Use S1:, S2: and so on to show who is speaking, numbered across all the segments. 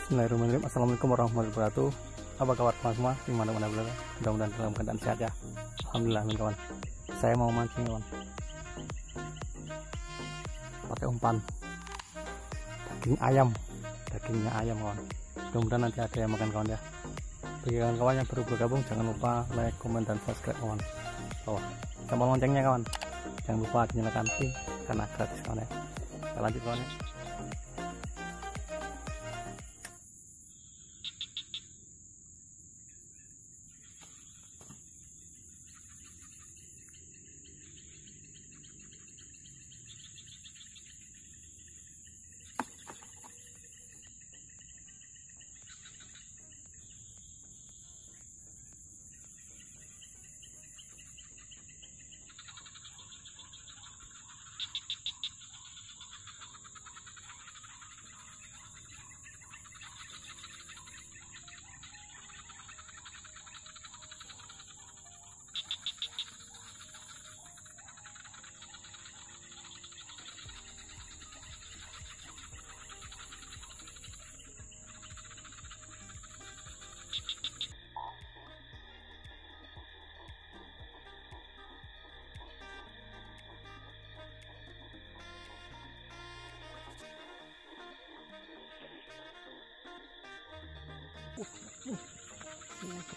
S1: Bismillahirrahmanirrahim. Assalamualaikum warahmatullahi wabarakatuh. Apa kabar teman semua dimana-mana berada? Mudah-mudahan dalam keadaan sehat ya. Alhamdulillah kawan. Saya mau mancing kawan. Pakai umpan daging ayam, dagingnya ayam kawan. Mudah-mudahan nanti ada yang makan kawan ya. Bagi kawan-kawan yang baru bergabung jangan lupa like, komen, dan subscribe kawan. Tombol loncengnya kawan. Jangan lupa nyalakan pin karena gratis kawan ya. Kita lanjut kawan ya.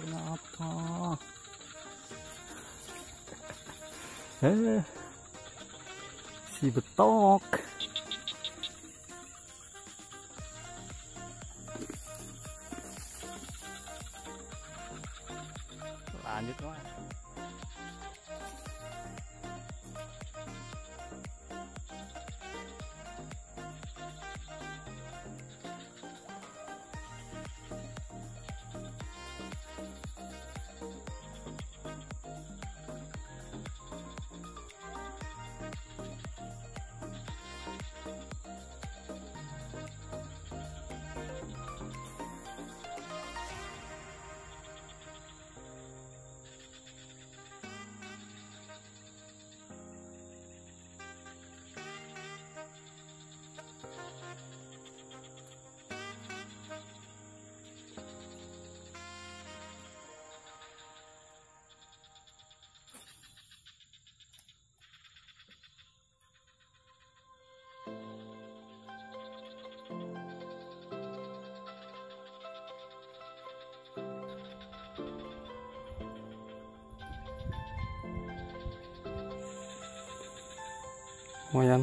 S1: Apa? Si betok. Lanjut mas. Lumayan.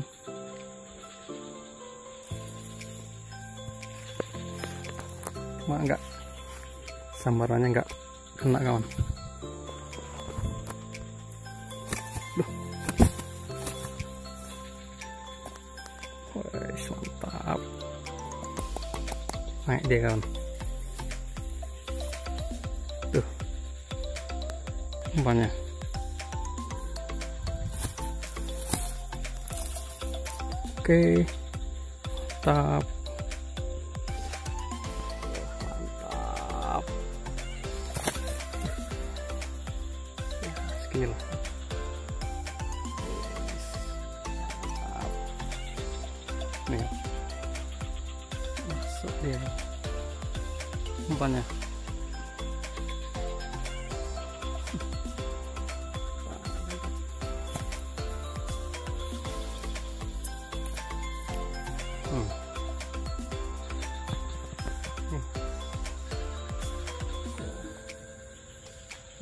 S1: Cuma enggak, sambarannya enggak kena kawan. Duh. Wes, mantap. Naik dia kawan. Tuh. Umpannya. Oke, mantap, mantap, skill, mantap, nih, masuk dia, umpannya.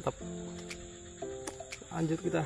S1: Mantap. Lanjut kita.